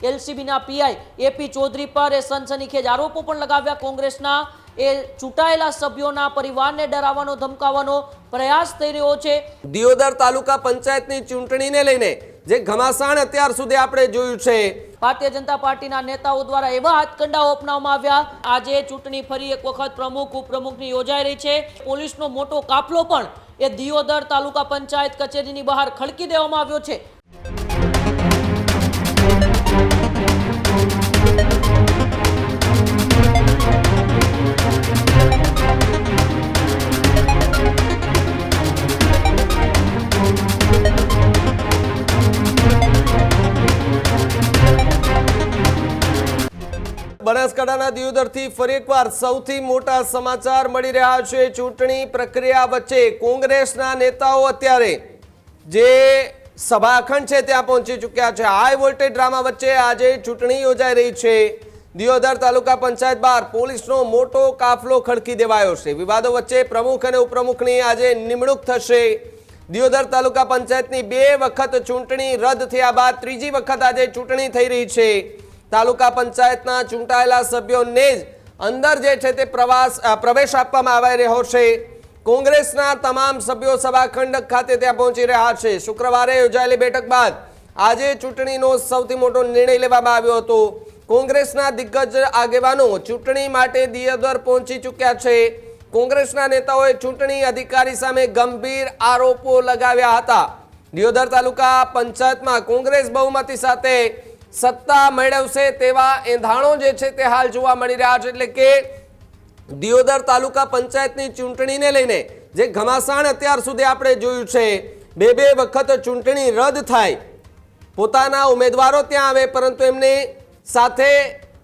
એલસીબીના PI AP Chaudhary પર એ સનસનીખેજ આરોપો પણ લગાવ્યા. કોંગ્રેસના એ ચૂંટાયેલા સભ્યોના પરિવારને ડરાવવાનો ધમકાવવાનો પ્રયાસ થઈ રહ્યો છે. દિયોદર તાલુકા પંચાયતની ચૂંટણીને લઈને જે ઘમાસાણ અત્યાર સુધી આપણે જોયું છે, ભારતીય જનતા પાર્ટીના નેતાઓ દ્વારા એવા હાથકંડાઓ અપનાવવામાં આવ્યા. આજે ચૂંટણી ફરી એક વખત પ્રમુખ ઉપપ્રમુખની યોજાઈ રહી છે. પોલીસનો મોટો કાફલો પણ એ દિયોદર તાલુકા પંચાયત કચેરીની બહાર ખડકી દેવામાં આવ્યો છે. બનાસકાંઠાના દિયોદરથી ફરી એકવાર સૌથી મોટા સમાચાર મળી રહ્યા છે. ચૂંટણી પ્રક્રિયા વચ્ચે કોંગ્રેસના નેતાઓ અત્યારે જે સભાખંડ છે ત્યાં પહોંચી ચૂક્યા છે. હાઈ વોલ્ટેજ ડ્રામા વચ્ચે આજે ચૂંટણી યોજાઈ રહી છે. દિયોદર તાલુકા પંચાયત બહાર પોલીસનો મોટો કાફલો ખડકી દેવાયો છે. વિવાદો વચ્ચે પ્રમુખ અને ઉપપ્રમુખની આજે નિમણૂક થશે. દિયોદર તાલુકા પંચાયતની 2 વખત ચૂંટણી રદ થયા બાદ ત્રીજી વખત આજે ચૂંટણી થઈ રહી છે. તાલુકા પંચાયતના ચૂંટાયેલા સભ્યોને જ અંદર જે છે તે પ્રવેશ આપવામાં આવી રહ્યો છે. કોંગ્રેસના તમામ સભ્યો સભાખંડ ખાતે ત્યાં પહોંચી રહ્યા છે. શુક્રવારે યોજાયેલી બેઠક બાદ આજે ચૂંટણીનો સૌથી મોટો નિર્ણય લેવામાં આવ્યો હતો. કોંગ્રેસના દિગ્ગજ આગેવાનો ચૂંટણી માટે દિયોદર પહોંચી ચૂક્યા છે. કોંગ્રેસના નેતાઓએ ચૂંટણી અધિકારી સામે ગંભીર આરોપો લગાવ્યા હતા. દિયોદર તાલુકા પંચાયતમાં કોંગ્રેસ બહુમતી સાથે સત્તા મેળવશે તેવા એંધાણો જે છે તે હાલ જોવા મળી રહ્યા છે. એટલે કે દિયોદર તાલુકા પંચાયતની ચૂંટણીને લઈને જે ઘમાસાણ અત્યાર સુધી આપણે જોયું છે, 2 વખત ચૂંટણી રદ થાય, પોતાના ઉમેદવારો ત્યાં આવે પરંતુ એમને સાથે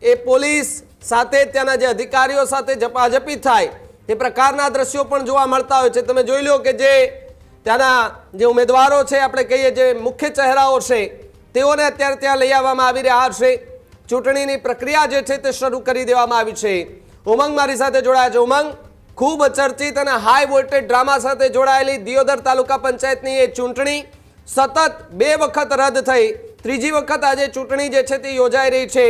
એ પોલીસ સાથે ત્યાંના જે અધિકારીઓ સાથે ઝપાઝપી થાય તે પ્રકારના દ્રશ્યો પણ જોવા મળતા હોય છે. તમે જોઈ લો કે જે ત્યાંના જે ઉમેદવારો છે, આપણે કહીએ જે મુખ્ય ચહેરાઓ છે, તેઓને અત્યારે ત્યાં લઈ આવવામાં આવી રહ્યા છે. ચૂંટણીની પ્રક્રિયા જે છે તે શરૂ કરી દેવામાં આવી છે. ઉમંગ મારી સાથે જોડાયા છે. ઉમંગ, ખૂબ ચર્ચિત અને હાઈ વોલ્ટેજ ડ્રામા સાથે જોડાયેલી દિયોદર તાલુકા પંચાયતની એ ચૂંટણી સતત 2 વખત રદ થઈ, ત્રીજી વખત આજે ચૂંટણી જે છે તે યોજાઈ રહી છે.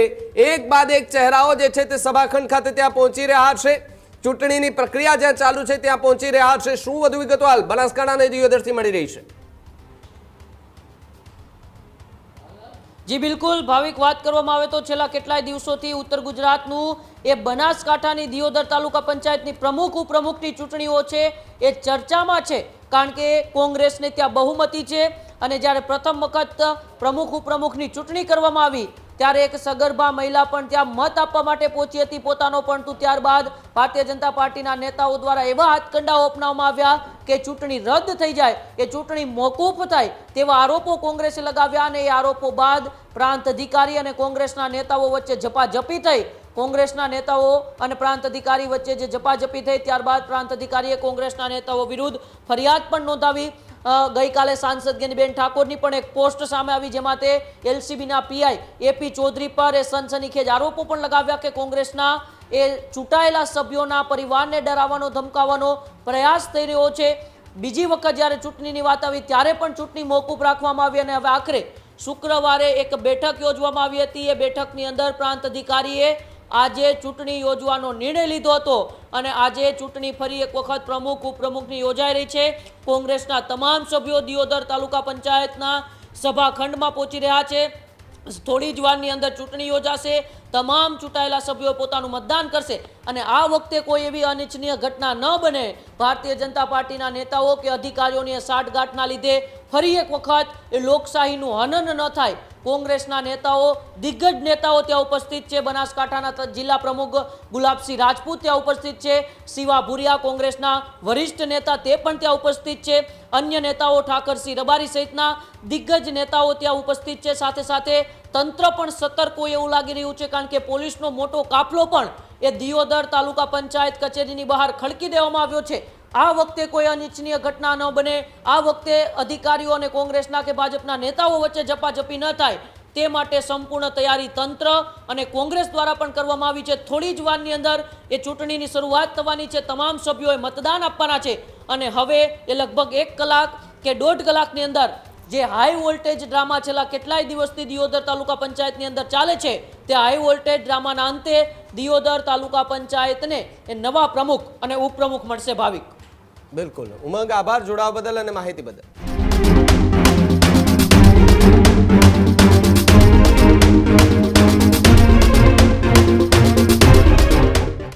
એક બાદ એક ચહેરાઓ જે છે તે સભાખંડ ખાતે ત્યાં પહોંચી રહ્યા છે. ચૂંટણીની પ્રક્રિયા જ્યાં ચાલુ છે ત્યાં પહોંચી રહ્યા છે. શું વધુ વિગતો હાલ બનાસકાંઠા અને દિયોદરથી મળી રહી છે? જી બિલકુલ ભાવિક, વાત કરવામાં આવે તો છેલ્લા કેટલાય દિવસોથી ઉત્તર ગુજરાતનું એ બનાસકાંઠાની દિયોદર તાલુકા પંચાયતની પ્રમુખ ઉપપ્રમુખની ચૂંટણીઓ છે એ ચર્ચામાં છે. કારણ કે કોંગ્રેસને ત્યાં બહુમતી છે અને જ્યારે પ્રથમ વખત પ્રમુખ ઉપપ્રમુખની ચૂંટણી કરવામાં આવી ત્યારે એક સગર્ભા મહિલા પણ ત્યાં મત આપવા માટે પહોંચી હતી પોતાનો, પરંતુ ત્યારબાદ ભારતીય જનતા પાર્ટીના નેતાઓ દ્વારા એવા હાથકંડાઓ અપનાવવામાં આવ્યા કે ચૂંટણી રદ થઈ જાય, એ ચૂંટણી મોકૂફ થાય તેવા આરોપો કોંગ્રેસે લગાવ્યા. અને એ આરોપો બાદ પ્રાંત અધિકારી અને કોંગ્રેસના નેતાઓ વચ્ચે ઝપાઝપી થઈ. કોંગ્રેસના નેતાઓ અને પ્રાંત અધિકારી વચ્ચે જે ઝપાઝપી થઈ ત્યારબાદ પ્રાંત અધિકારીએ કોંગ્રેસના નેતાઓ વિરુદ્ધ ફરિયાદ પણ નોંધાવી. ગઈકાલે સાંસદ ગેનીબેન ઠાકોરની પણ એક પોસ્ટ સામે આવી જેમાં તે એલસીબીના પીઆઈ એપી ચૌધરી પર એ સનસનીખેજ આરોપો પણ લગાવ્યા કે કોંગ્રેસના એ ચૂંટાયેલા સભ્યોના પરિવારને ડરાવવાનો ધમકાવવાનો પ્રયાસ થઈ રહ્યો છે. બીજી વખત જ્યારે ચૂંટણીની વાત આવી ત્યારે પણ ચૂંટણી મોકૂફ રાખવામાં આવી અને હવે આખરે શુક્રવારે એક બેઠક યોજવામાં આવી હતી. એ બેઠકની અંદર પ્રાંત અધિકારીએ આજે ચૂંટણી યોજવાનો નિર્ણય લીધો હતો અને આજે ચૂંટણી ફરી એક વખત પ્રમુખ ઉપપ્રમુખની યોજાઈ રહી છે. કોંગ્રેસના તમામ સભ્યો દિયોદર તાલુકા પંચાયતના સભાખંડમાં પહોંચી રહ્યા છે. થોડી જ વારની અંદર ચૂંટણી યોજાશે. તમામ ચૂંટાયેલા સભ્યો પોતાનું મતદાન કરશે અને આ વખતે કોઈ એવી અનિચ્છનીય ઘટના ન બને, ભારતીય જનતા પાર્ટીના નેતાઓ કે અધિકારીઓની સાઠગાંઠના લીધે ફરી એક વખત એ લોકશાહીનું હનન ન થાય. કોંગ્રેસના નેતાઓ, દિગ્ગજ નેતાઓ ત્યાં ઉપસ્થિત છે. બનાસકાંઠાના જિલ્લા પ્રમુખ ગુલાબસિંહ રાજપૂત ત્યાં ઉપસ્થિત છે. શિવા ભુરિયા કોંગ્રેસના વરિષ્ઠ નેતા તે પણ ત્યાં ઉપસ્થિત છે. અન્ય નેતાઓ ઠાકરસિંહ રબારી સહિતના દિગ્ગજ નેતાઓ ત્યાં ઉપસ્થિત છે. સાથે સાથે તંત્ર પણ સતર્ક હોય એવું લાગી રહ્યું છે કારણ કે પોલીસનો મોટો કાફલો પણ એ દિયોદર તાલુકા પંચાયત કચેરીની બહાર ખડકી દેવામાં આવ્યો છે. આ વખતે કોઈ અનિચ્છનીય ઘટના ન બને, આ વખતે અધિકારીઓ અને કોંગ્રેસના કે ભાજપના નેતાઓ વચ્ચે ઝપાઝપી ન થાય તે માટે સંપૂર્ણ તૈયારી તંત્ર અને કોંગ્રેસ દ્વારા પણ કરવામાં આવી છે. થોડી જ વારની અંદર એ ચૂંટણીની શરૂઆત થવાની છે. તમામ સભ્યોએ મતદાન આપવાના છે અને હવે એ લગભગ 1 કલાક કે 1.5 કલાકની અંદર જે હાઈ વોલ્ટેજ ડ્રામા છેલ્લા કેટલાય દિવસથી દિયોદર તાલુકા પંચાયતની અંદર ચાલે છે, તે હાઈ વોલ્ટેજ ડ્રામાના અંતે દિયોદર તાલુકા પંચાયતને એ નવા પ્રમુખ અને ઉપપ્રમુખ મળશે. ભાવિક, બિલકુલ ઉમંગ, આભાર જોડાવા બદલ અને માહિતી બદલ.